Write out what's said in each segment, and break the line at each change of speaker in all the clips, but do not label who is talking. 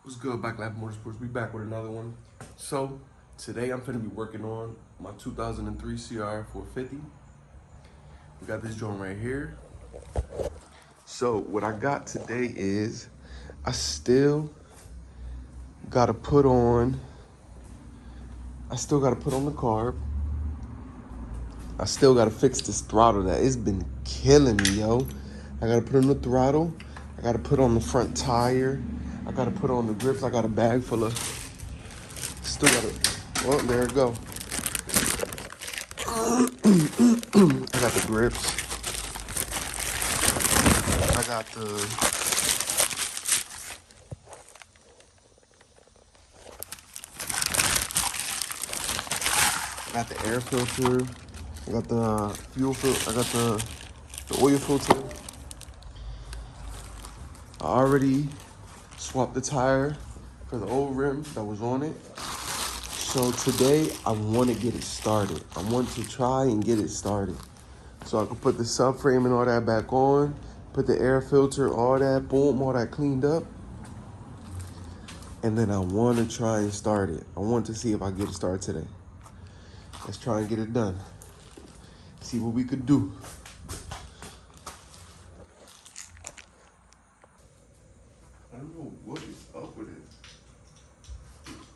What's good, Bike Life Motorsports? We back with another one. So today I'm gonna be working on my 2003 CRF450. We got this joint right here. So what I got today is I still gotta put on. The carb. I still gotta fix this throttle that it's been killing me, yo. I gotta put on the throttle. I gotta put on the front tire. I gotta put on the grips. I got a bag full of. Still gotta. Oh, there it go. I got the grips. I got the air filter. I got the fuel filter. I got the oil filter. I already swapped the tire for the old rim that was on it. So today I want to get it started. I want to try and get it started. So I can put the subframe and all that back on, put the air filter, all that, boom, all that cleaned up. And then I want to try and start it. I want to see if I get it started today. Let's try and get it done. See what we could do. I don't know what is up with it.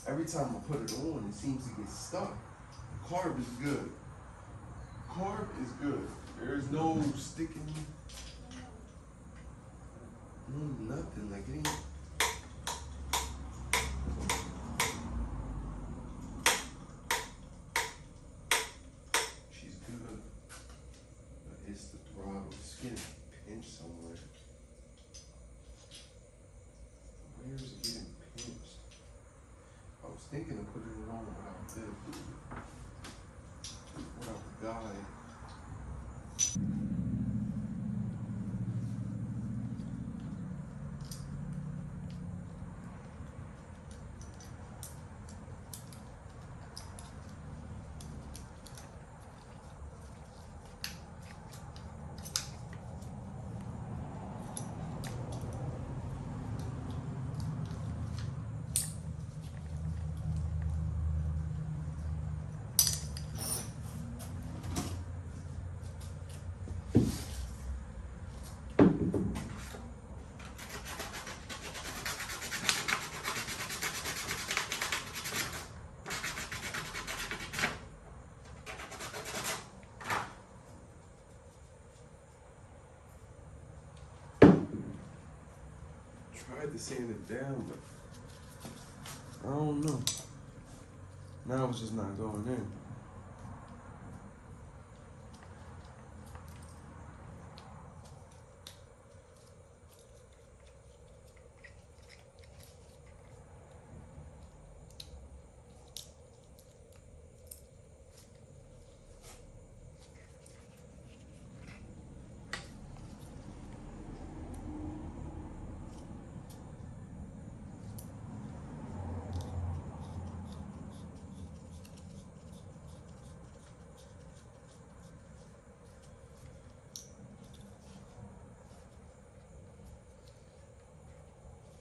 Every time I put it on, it seems to get stuck. Carb is good. Carb is good. There is no sticking, no nothing. Like it ain't. She's good. But it's the throttle. It's getting pinched somewhere. Where is it getting pinched? I was thinking of putting it on without the guide. Tried to sand it down, but I don't know. Now it's just not going in.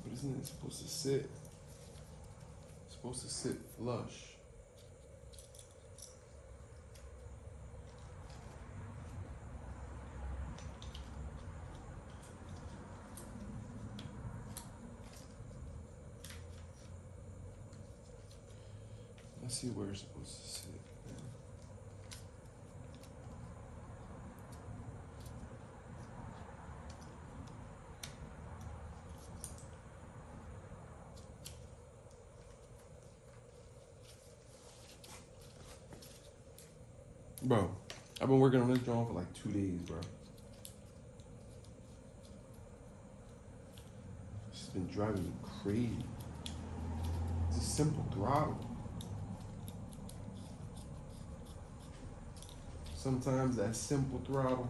But isn't it supposed to sit? It's supposed to sit flush. Let's see where it's supposed to sit. Bro, I've been working on this drawing for like 2 days, bro. It's been driving me crazy. It's a simple throttle. Sometimes that simple throttle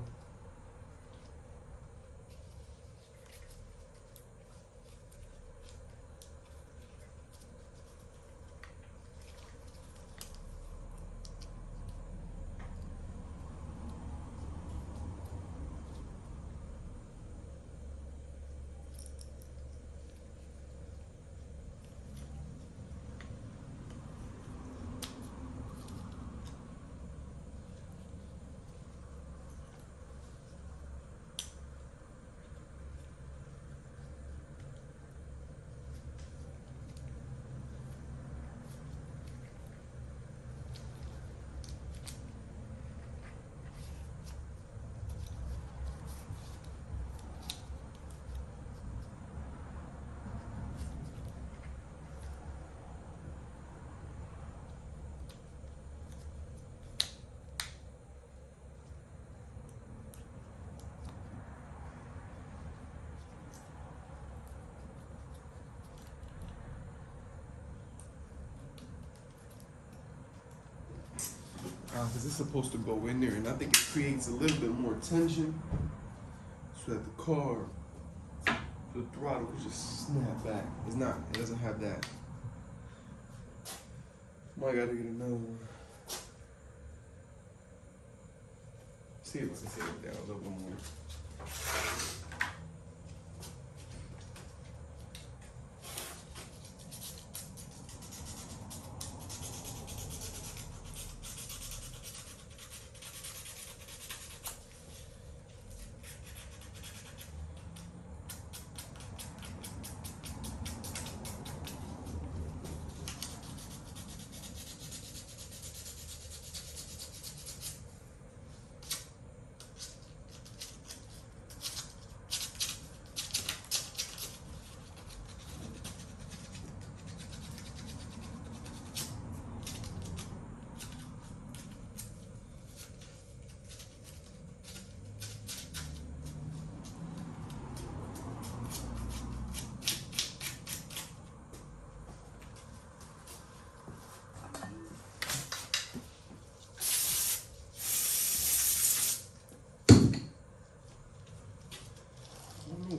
Because it's supposed to go in there, and I think it creates a little bit more tension so that the car, the throttle will just snap back. It's not, it doesn't have that. Might gotta get another one. See if I can sit it down a little bit more.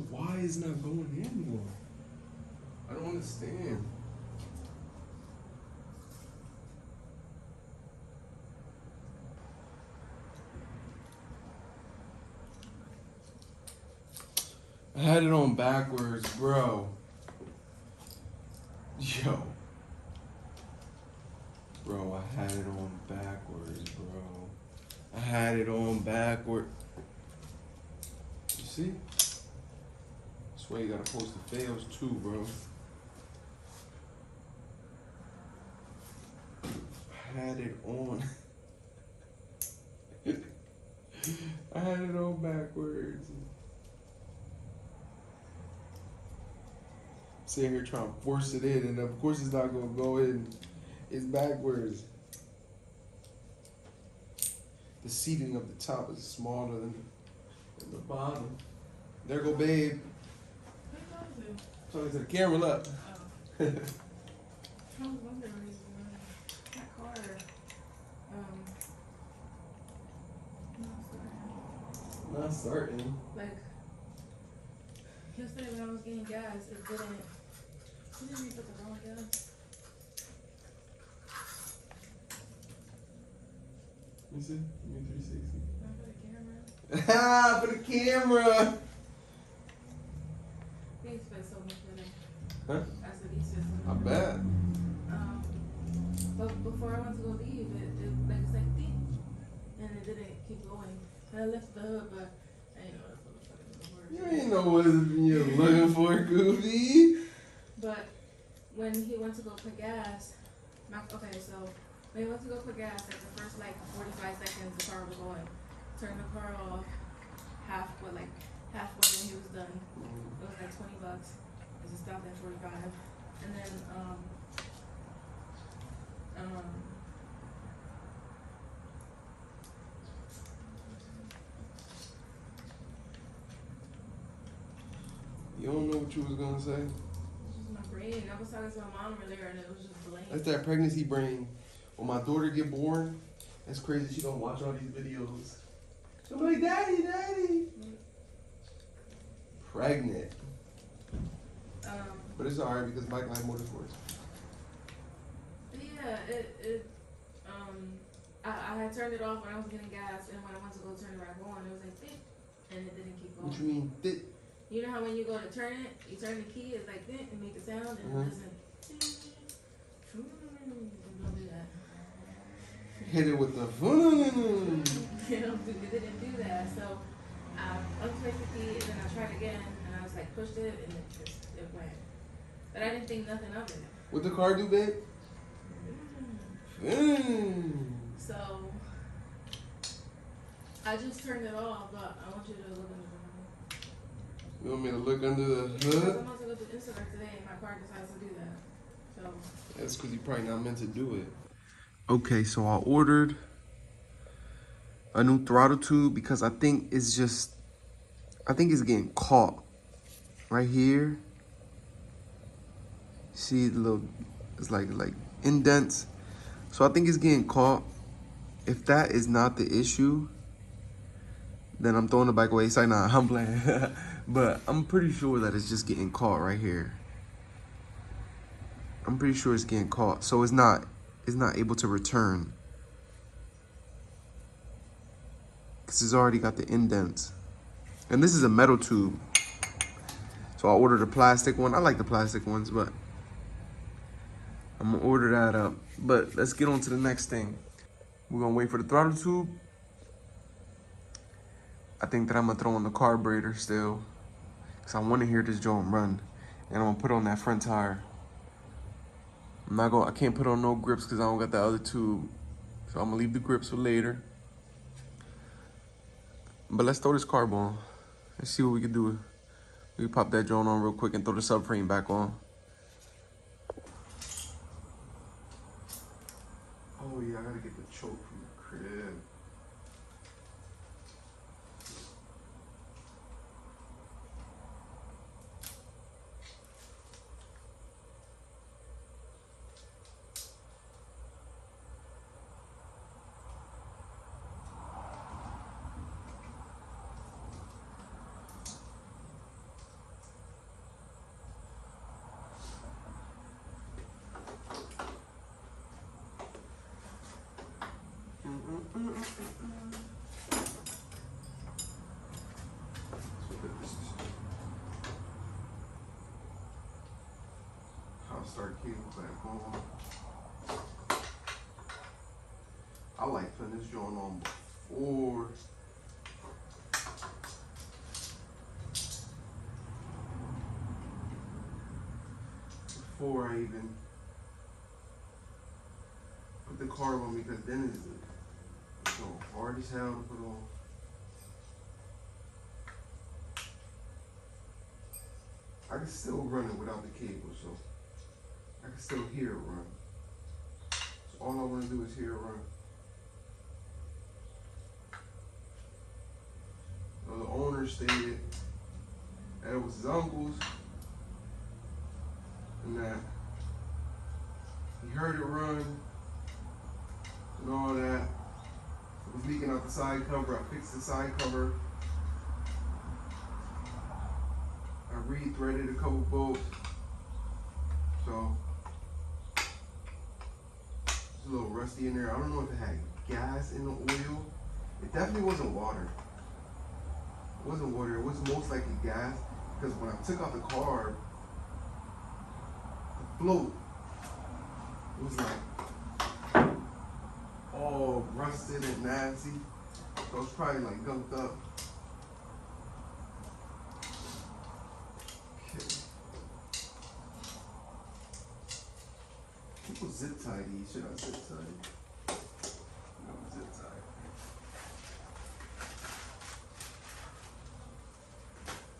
Why is it not going in more? I don't understand. I had it on backwards, bro. Yo. Bro, I had it on backwards, bro. I had it on backward. You see? That's why you gotta post the fails too, bro. I had it on. I had it on backwards. Sitting here trying to force it in, and of course it's not gonna go in. It's backwards. The seating of the top is smaller than the bottom. There go, babe. Talking to the camera, look.
Oh. I was wondering that car.
Not starting.
Like yesterday when I was getting gas, it didn't. You didn't even put the wrong gas.
Let me see. Give me 360.
Not for the camera.
Ah, for the camera.
These fit so much better.
Huh?
I said these fit so
I
much
bet.
better. But before I went to go leave, it's like ding, and it didn't keep going. And I left the hood, but I didn't know that's what the fuck it was.
You ain't know what you're looking for, Goofy.
But when he went to go put gas, so when he went to go put gas, like the first 45 seconds, the car was going. Turned the car off, halfway when he was done. It was like $20. It just stopped at 45, and then
You don't know what you was gonna say?
it's just my brain. I was talking to my mom earlier, and it was just blank.
That's that pregnancy brain. When my daughter get born, that's crazy. She don't watch all these videos. So I'm like, daddy. Pregnant. But it's alright because Bike Life Motorsports.
Yeah, I had turned it off when I was getting gas, and when I went to go turn it back on, it was like thick, and it didn't keep going.
What you mean thick?
You know how when you go to turn it, you turn the key, it's like thick, and make the sound, and it doesn't. Don't do that.
Hit it with the.
It didn't do that. So I unplaced the key, and then I tried again, and I was like pushed it, and it went. But I didn't think nothing of it.
What the car do, babe?
So I just turned it off, but I want you to look under the hood.
You want me to look under the
Because
hood?
I'm about to go to Instagram today, and my car decides to do that. So
That's because you're probably not meant to do it. Okay, so I ordered a new throttle tube because I think it's getting caught right here. See the little, it's like indents. So I think it's getting caught. If that is not the issue, then I'm throwing the bike away. Sorry, nah, I'm playing. But I'm pretty sure that it's just getting caught right here. I'm pretty sure it's getting caught. So it's not able to return. Because it's already got the indents. And this is a metal tube. So I ordered a plastic one. I like the plastic ones, but I'm gonna order that up. But let's get on to the next thing. We're gonna wait for the throttle tube. I think that I'm gonna throw on the carburetor still. Cause I wanna hear this joint run. And I'm gonna put on that front tire. I can't put on no grips cause I don't got the other tube. So I'm gonna leave the grips for later. But let's throw this carb on. Let's see what we can do. We can pop that joint on real quick and throw the subframe back on. Oh yeah, I gotta get the choke from the crib. I'll start cable back on. I like putting this joint on before I even put the carb on, because then it's so hard as hell to put on. I can still run it without the cable, so I can still hear it run. So all I want to do is hear it run. So the owner stated that it was his uncle's and that he heard it run and all that. It was leaking out the side cover. I fixed the side cover. I re-threaded a couple bolts. So it's a little rusty in there. I don't know if it had gas in the oil. It definitely wasn't water. It wasn't water. It was most likely gas, because when I took out the carb, the float was like all rusted and nasty. So it was probably like gunked up. Okay. People zip tie these. Should I zip tie? No, zip tie.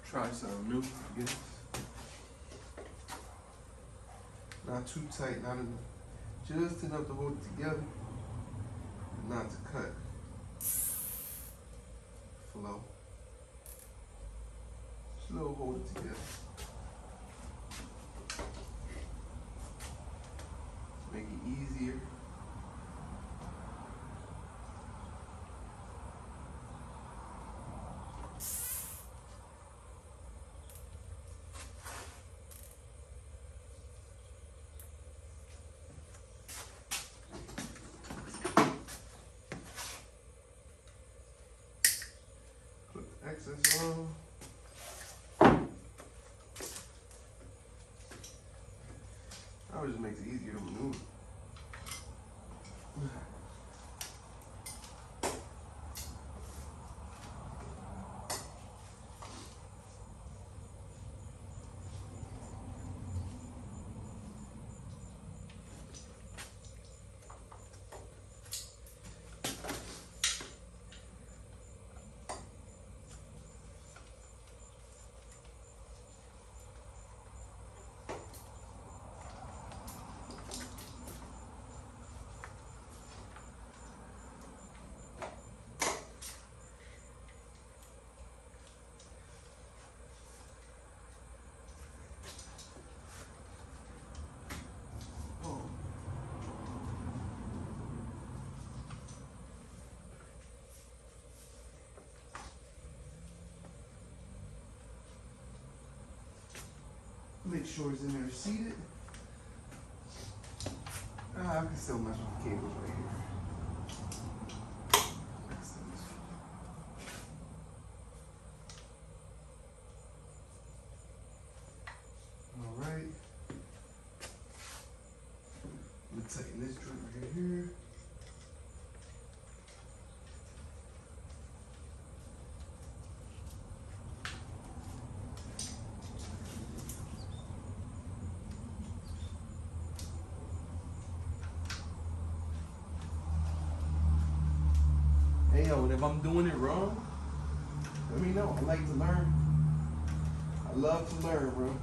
Try something new, I guess. Not too tight, not enough. Just enough to hold it together, not to cut. Flow. Slow, hold it together. Make it easier. Excess on. That just makes it easier to maneuver. Make sure it's in there seated. I can still mess with the cables right here. All right. I'm gonna tighten this joint right here. Hey yo, and if I'm doing it wrong, let me know. I like to learn. I love to learn, bro.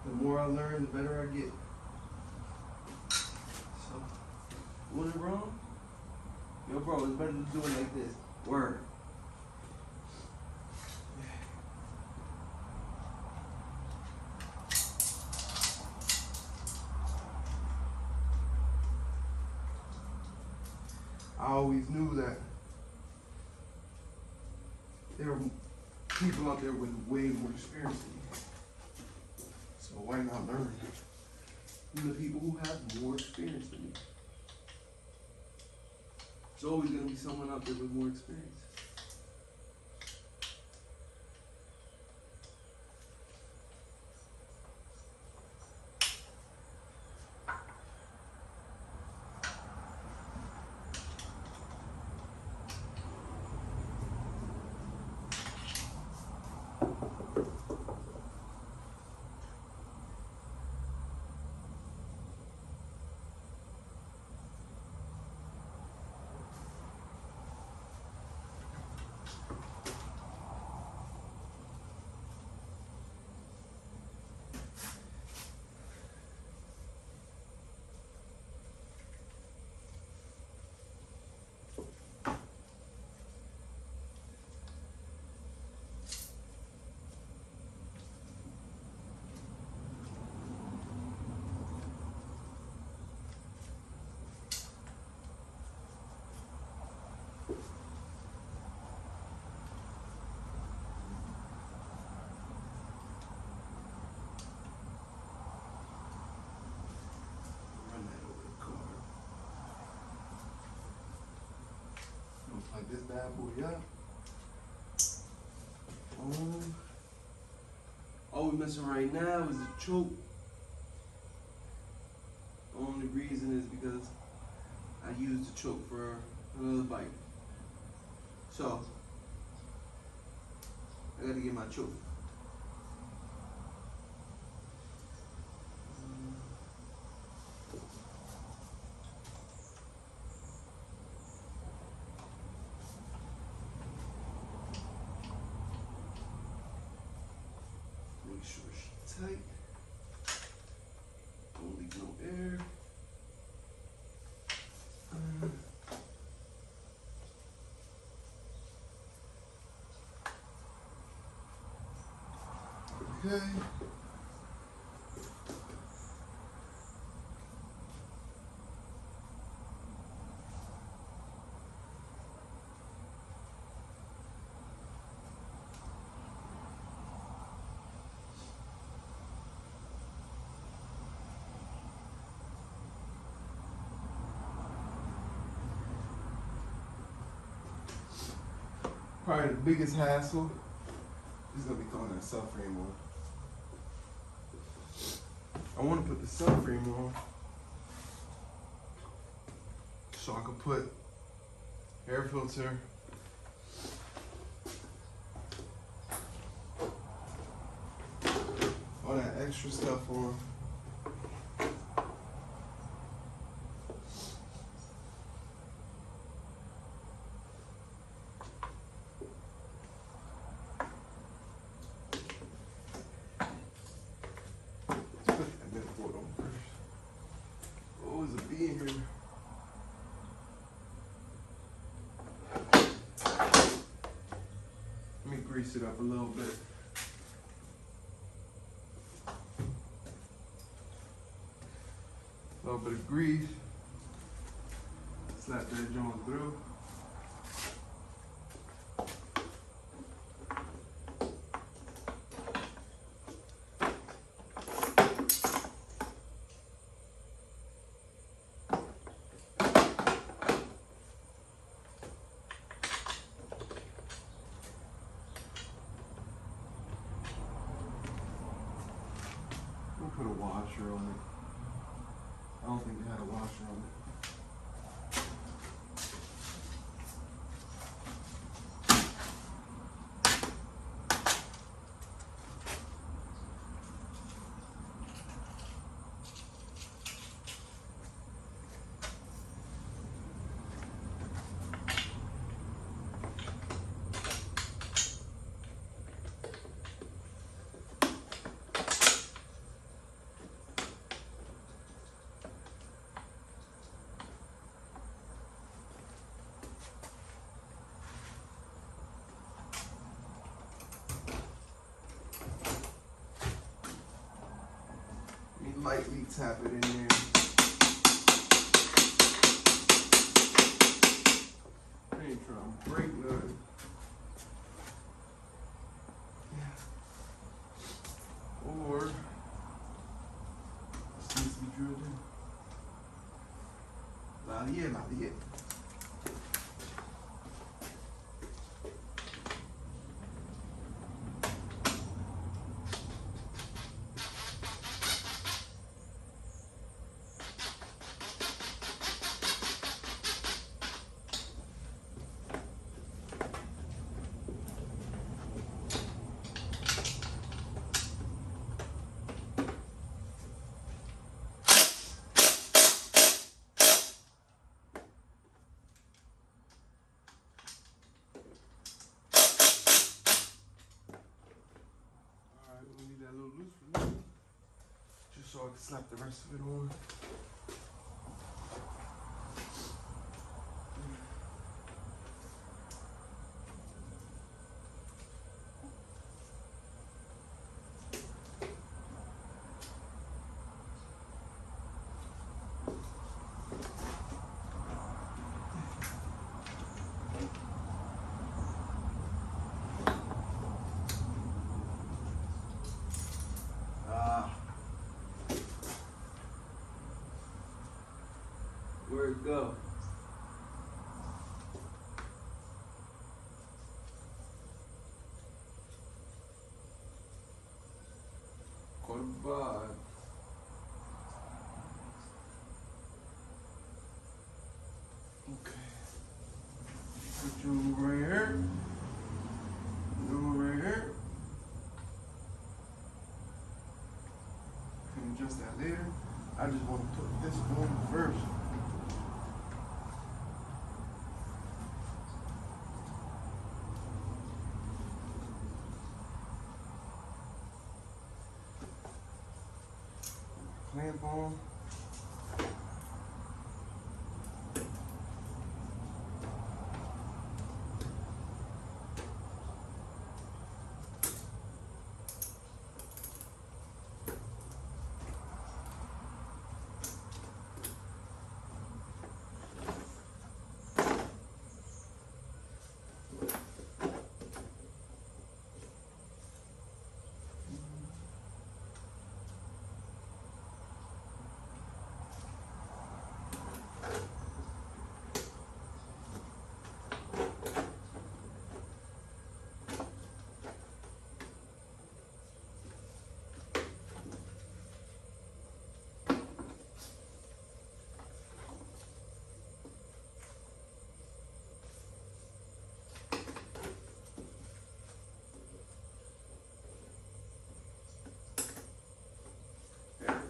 The more I learn, the better I get. So, doing it wrong? Yo, bro, it's better to do it like this. Word. I always knew that there were people out there with way more experience than me. So why not learn from the people who have more experience than me? There's always going to be someone out there with more experience. Like this bad boy up. All we're missing right now is the choke. The only reason is because I used the choke for another bike. So I gotta get my choke. Make sure she's tight. Don't leave no air. Okay. Probably the biggest hassle is gonna be throwing that subframe on. I want to put the subframe on so I can put air filter, all that extra stuff on. Grease it up a little bit. A little bit of grease. Slap that joint through. We'll put a washer on it. I don't think they had a washer on it. Lightly tap it in there. I ain't trying to break nothing. Or this needs to be drilled in. Lallier. Just so I can slap the rest of it on. Where'd it go? Goodbye. Okay. Put you right here. You right here. Can adjust that later. I just want to put this on first. Clamp on.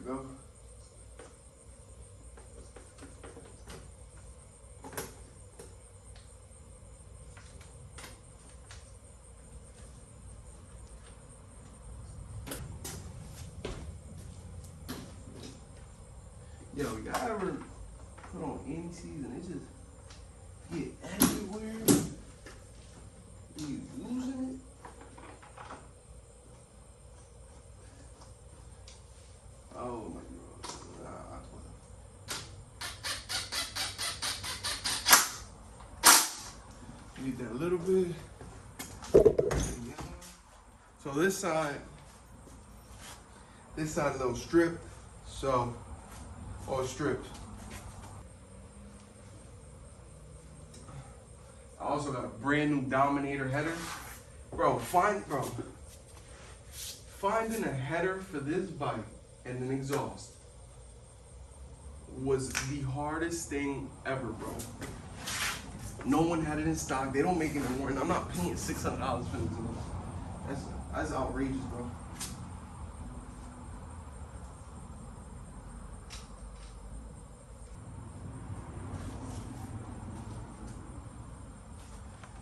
Go. Yo, y'all ever put on any season, it just get everywhere? You losing it? Oh my God. that a little bit. So this side's a little stripped, so, all stripped. I also got a brand new Dominator header. Finding a header for this bike and an exhaust was the hardest thing ever, bro. No one had it in stock. They don't make it anymore, and I'm not paying $600 for this. That's outrageous, bro.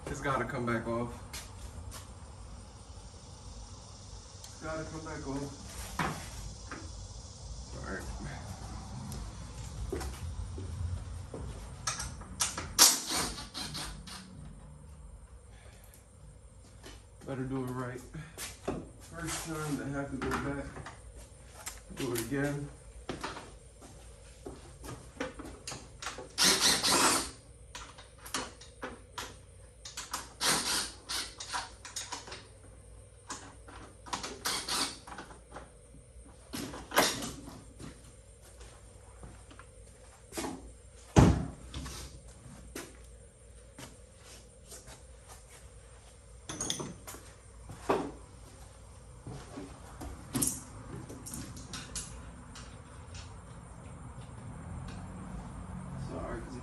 It's gotta come back off. Gotta come back off. Alright. Better do it right. First time I have to go back. Do it again.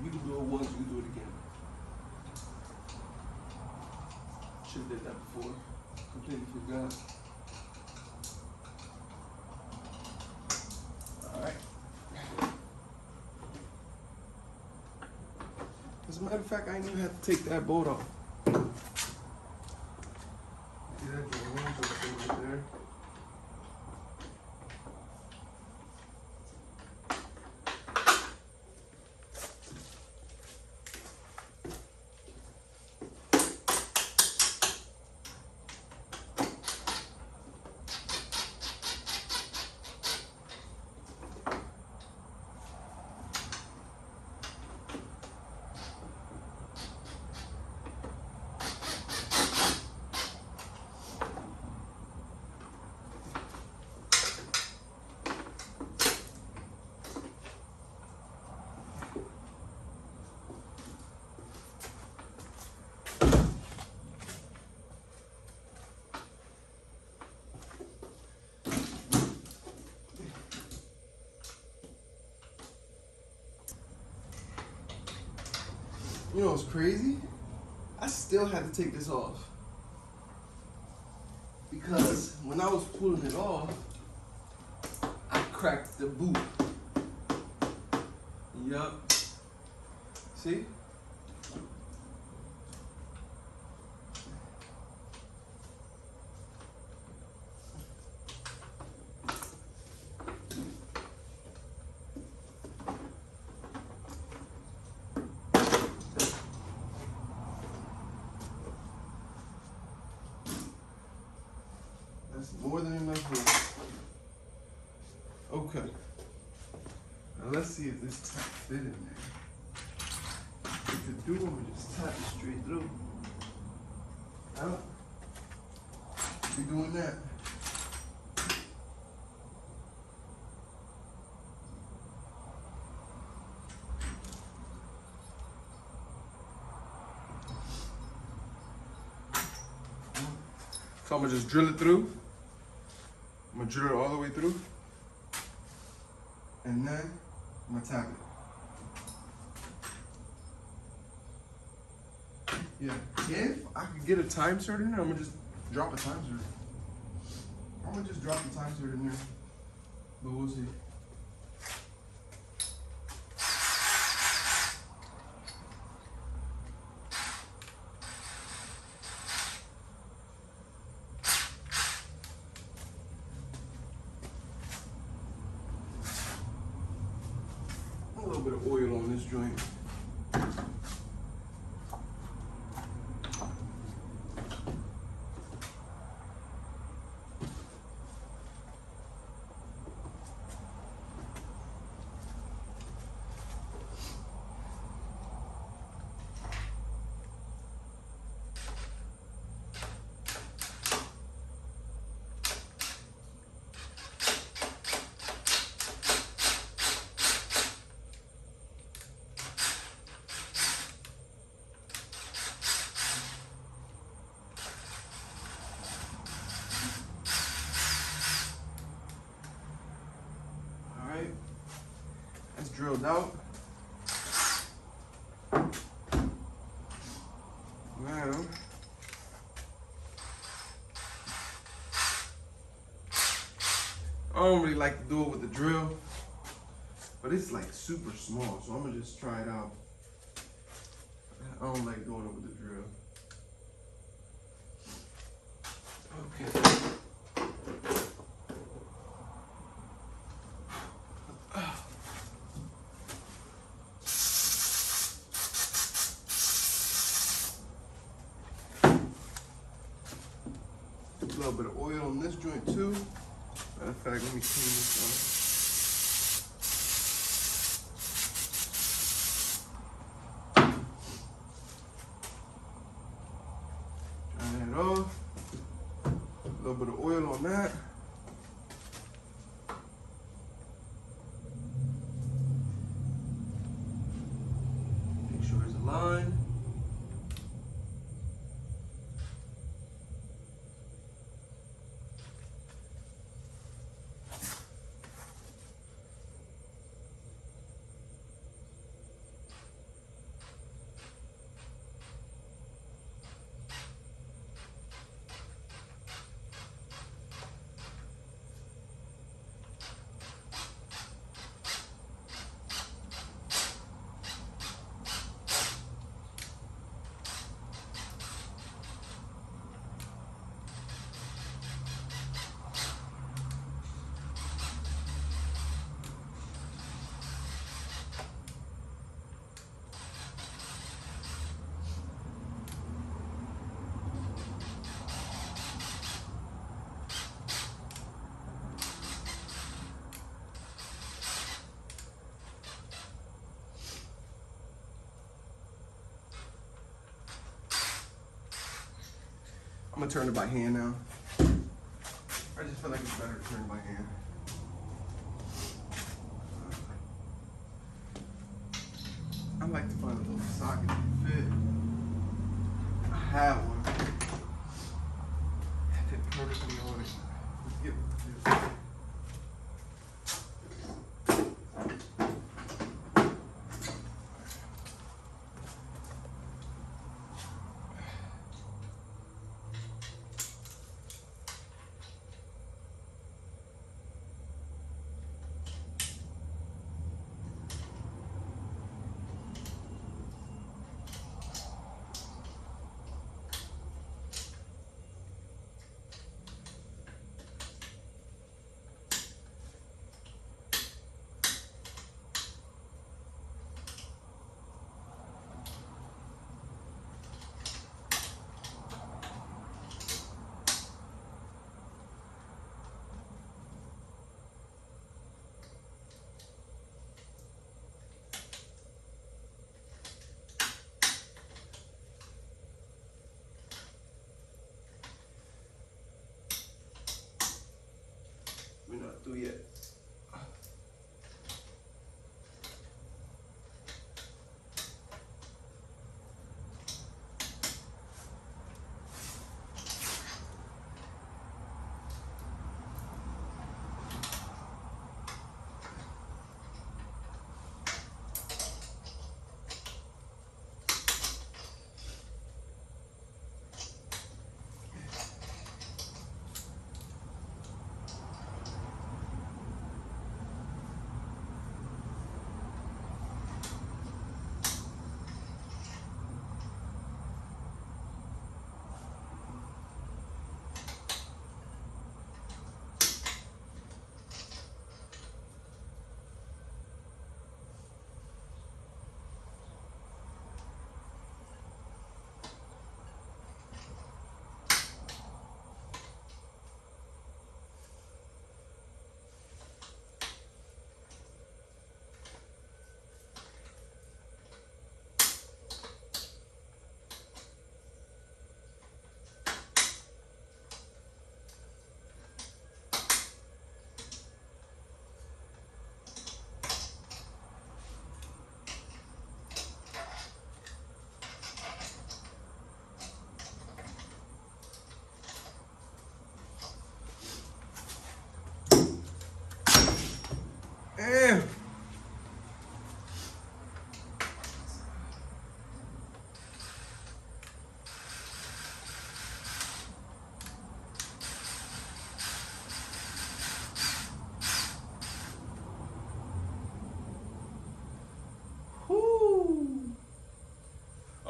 You can do it once, you can do it again. Should've did that before. Completely forgot. Alright. As a matter of fact, I didn't even have to take that bolt off. See that joint just right there? You know what's crazy? I still had to take this off. Because when I was pulling it off, I cracked the boot. Yup. See? More than enough room. Okay. Now let's see if this tap fit in there. If it do, I'm gonna just tap it straight through. Now, we're doing that. So I'm gonna just drill it through. I'm gonna drill it all the way through. And then I'm gonna tap it. Yeah. If I could get a time cert in there, I'm gonna just drop a time cert. I'm gonna just drop the time cert in there. But we'll see. A little bit of oil on this joint. drilled out. Now, I don't really like to do it with the drill, but it's like super small, so I'm gonna just try it out. I don't like doing it with the drill. Okay. A little bit of oil on this joint too. Matter of fact, let me clean this up. Dry that off. A little bit of oil on that. Make sure it's aligned. I'm gonna turn it by hand now. I just feel like it's better to turn it by hand. I like to find a little socket to fit. I have one. It fit perfectly on it. Let's get this.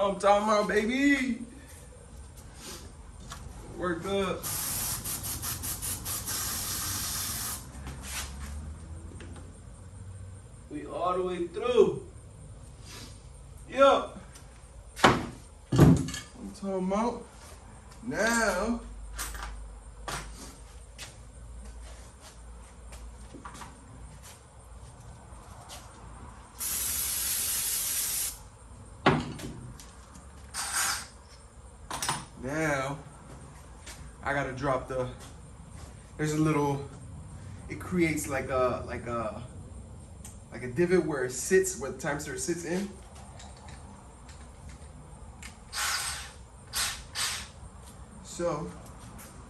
I'm talking about, baby. Worked up. We all the way through. Yup. I'm talking about now. Now I gotta drop the. There's a little. It creates like a divot where it sits, where the time sensor sits in. So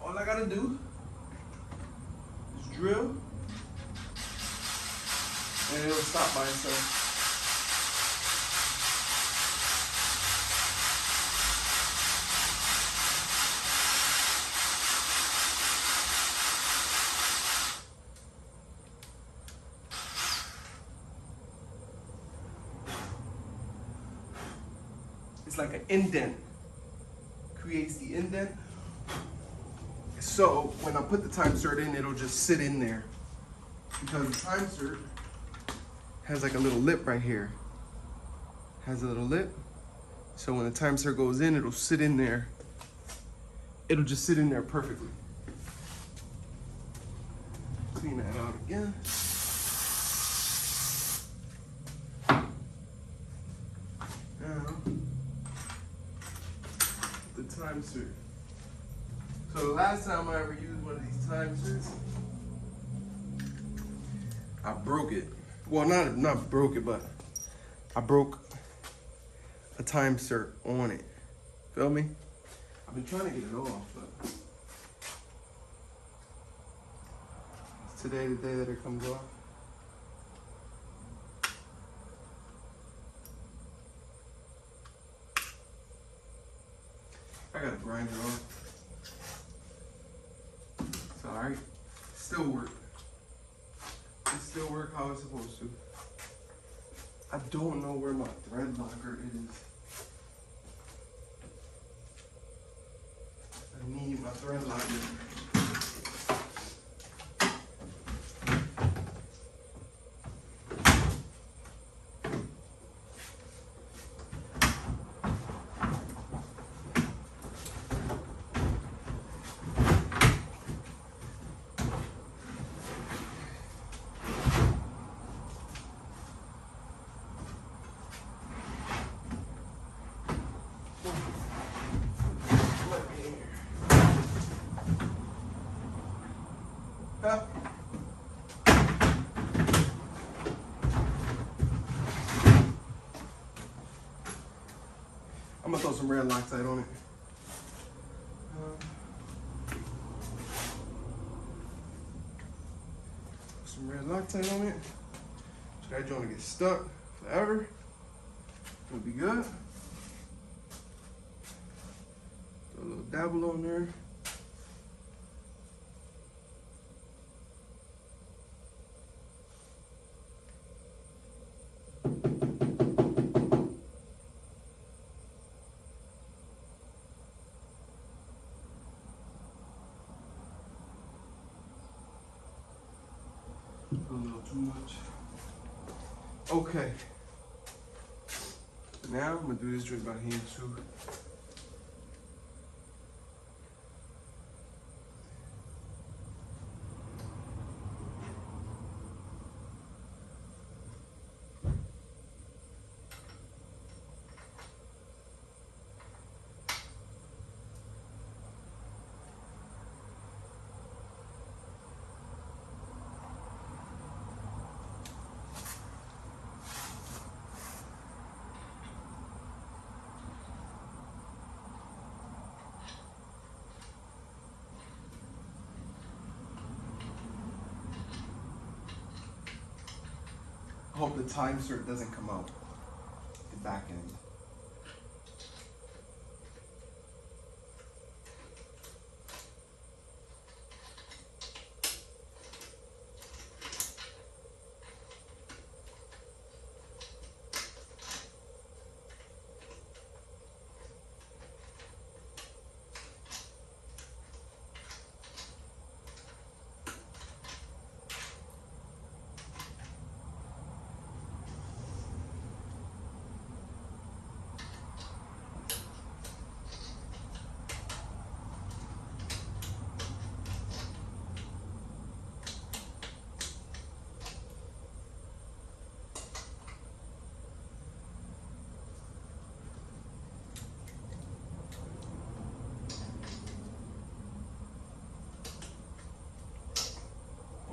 all I gotta do is drill, and it'll stop by itself. It's like an indent. Creates the indent. So when I put the time cert in, it'll just sit in there. Because the time cert has like a little lip right here. Has a little lip. So when the time cert goes in, it'll sit in there. It'll just sit in there perfectly. Clean that out again. Now, the time cert. So the last time I ever used one of these time certs, I broke it. Well, not broke it, but I broke a time cert on it. Feel me? I've been trying to get it off, but is today the day that it comes off? I gotta grind it off. It's alright. Still work. It still work how it's supposed to. I don't know where my thread locker is. I need my thread locker. I'm gonna throw some red Loctite on it. Some red Loctite on it. So that joint get stuck forever. It'll be good. Throw a little dabble on there. A little too much. Okay. Now I'm gonna do this joint by hand too. I hope the time cert doesn't come out the back end.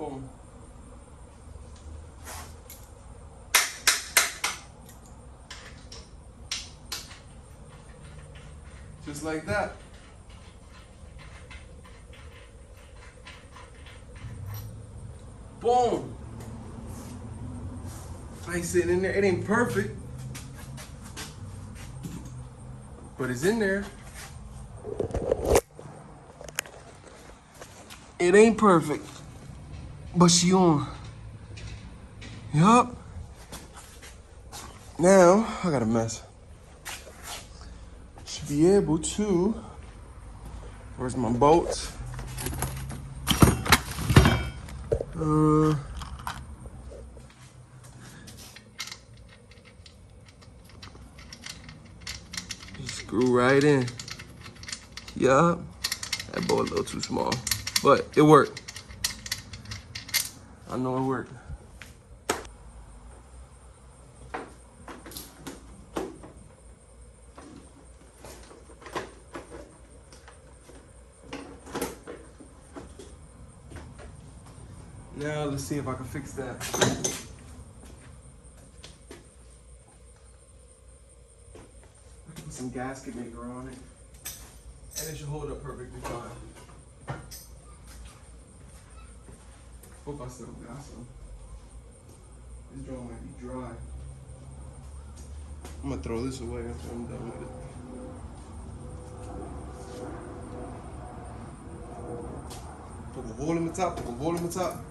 Boom. Just like that. Boom. I ain't sitting in there. It ain't perfect, but it's in there. It ain't perfect, but she on. Yup. Now, I got a mess. Should be able to, where's my bolts? Just screw right in. Yup. That bolt a little too small, but it worked. I know it worked. Now let's see if I can fix that. I can put some gasket maker on it, and it should hold up perfectly fine. Hope I still got some. This joint might be dry. I'm gonna throw this away after I'm done with it. Put a hole in the top, put a hole in the top.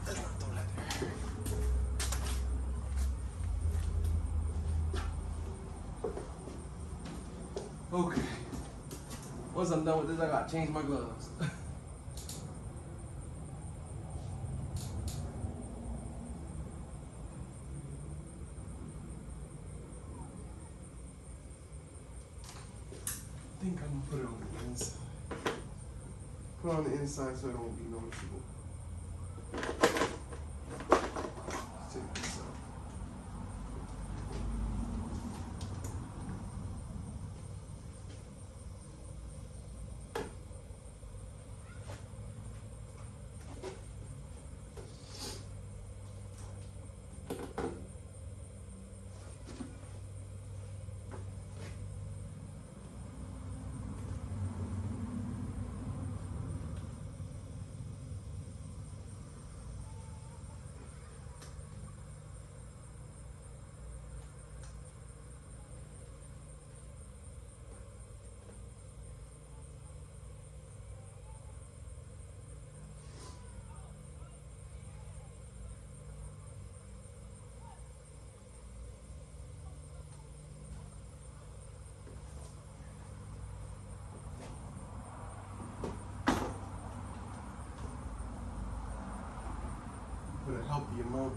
Let's not throw that there. Okay. Once I'm done with this, I gotta change my gloves. I think I'm gonna put it on the inside. Put it on the inside so it won't be noticeable. Let's take this out. Put a healthy amount.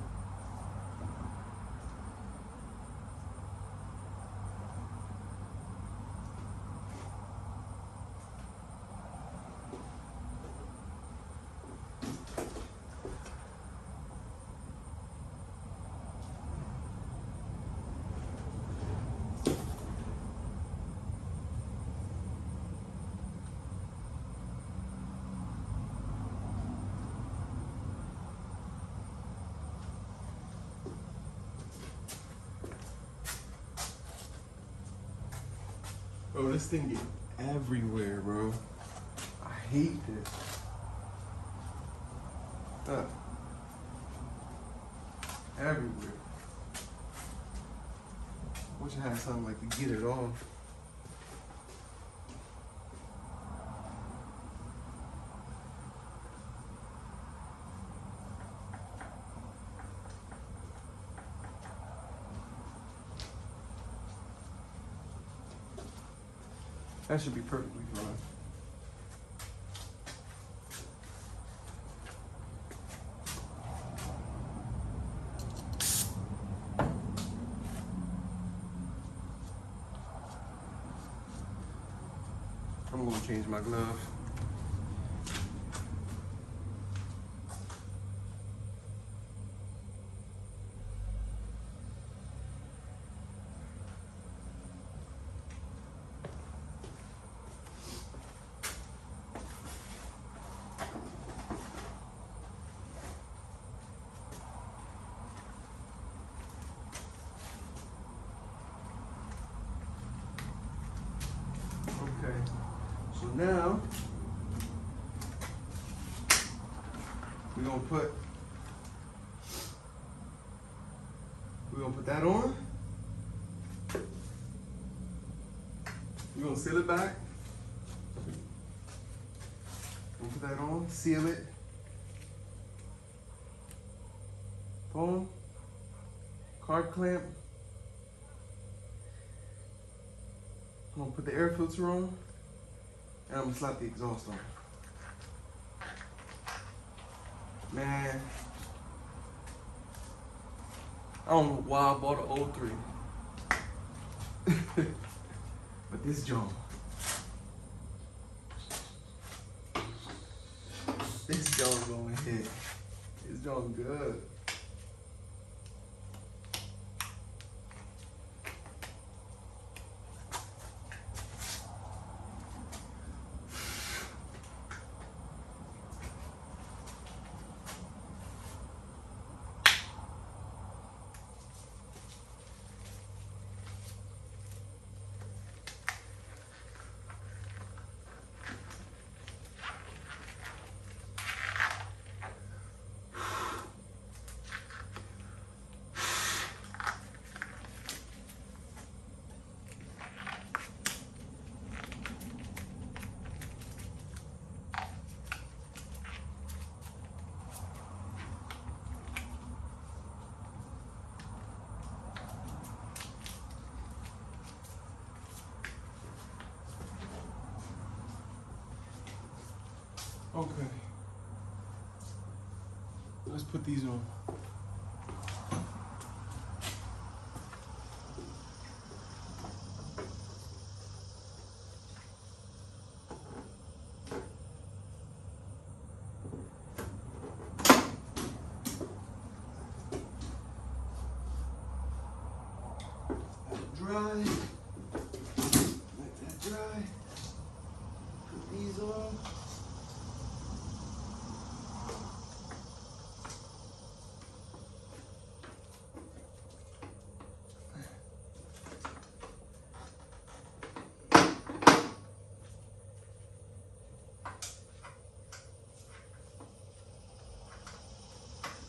Bro, this thing get everywhere, bro. I hate this. Everywhere. Wish I had something like to get it off. That should be perfectly fine. I'm gonna change my glove. So now we're gonna put that on. We're gonna seal it back. We'll put that on, seal it. Boom. Carb clamp. I'm gonna put the air filter on, and I'm gonna slap the exhaust on. Man, I don't know why I bought an 03. But this joint. This joint going hit. This joint good. Okay. Let's put these on. Dry. Let that dry. Put these on.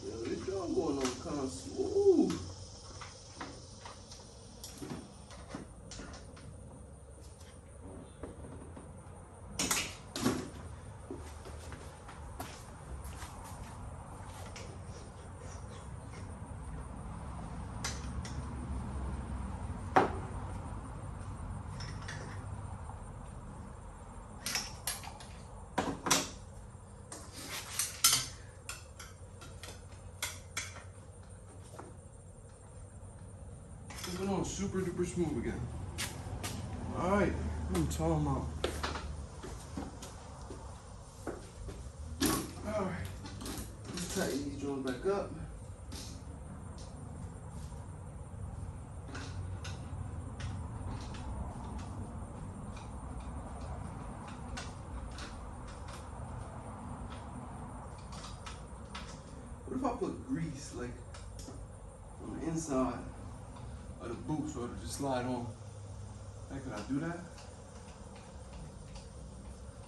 Yo, this dog going on kind of smooth. It's been on super duper smooth again. Alright, what I'm talking about. Alright, let's tighten these joints back up. What if I put grease like on the inside of the boot so it'll just slide on? Like, could I do that?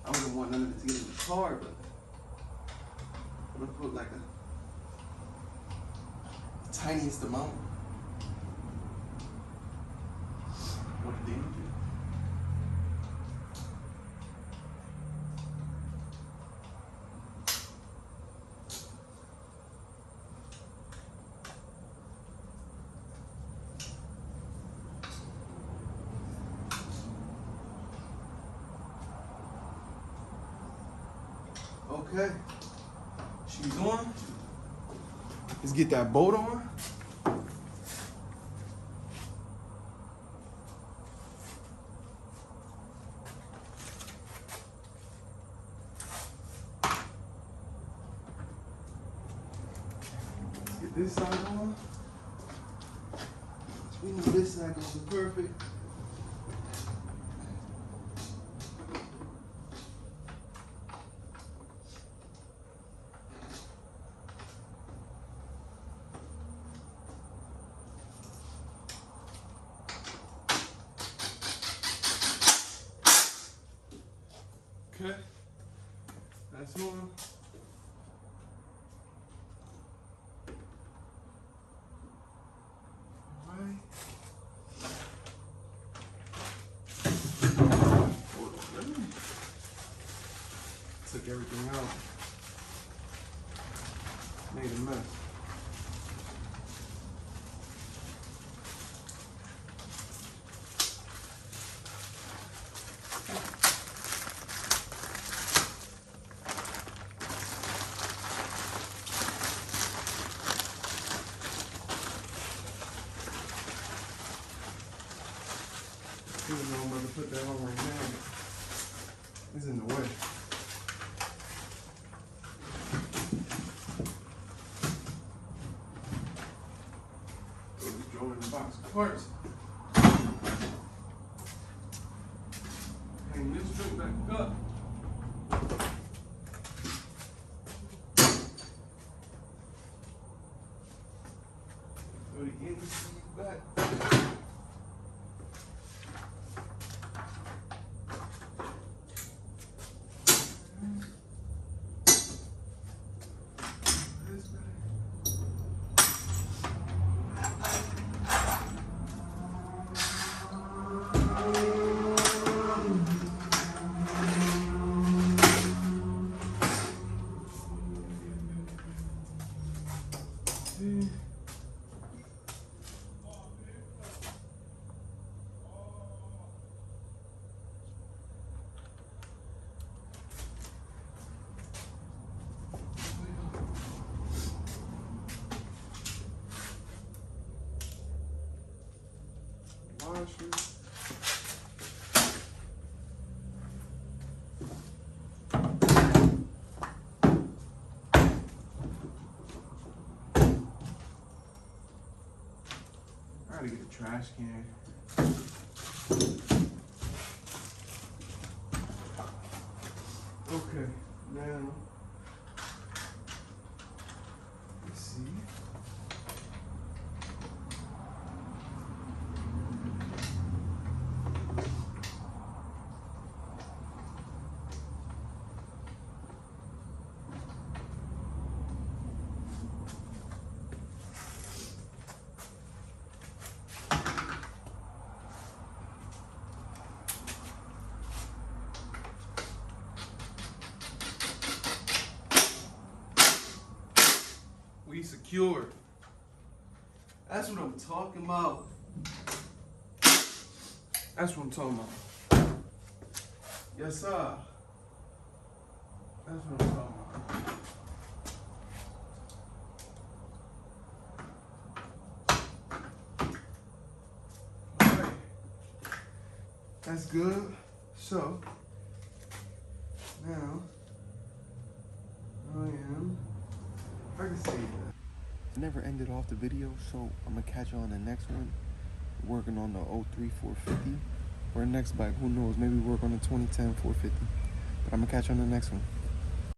I wouldn't want none of it to get in the car, but I'm gonna put like the tiniest amount. What did they do? Okay, she's on. Let's get that bolt on. Let's get this side on. We know this side goes perfect. Okay. That's on. Alright. Hold on, let me took everything out. Made a mess. Even though I'm about to put that on right now, it's in the way. So just throw it in the box of parts. Hang this straight back up. Throw the indices back. I gotta get a trash can. Okay, now let's see. We secure. That's what I'm talking about. That's what I'm talking about. Yes, sir. That's what I'm talking about. Alright. That's good. So, now, I can say that. I never ended off the video, so I'm gonna catch you on the next one. Working on the 03 450. Or next bike, who knows? Maybe work on the 2010 450. But I'm gonna catch you on the next one.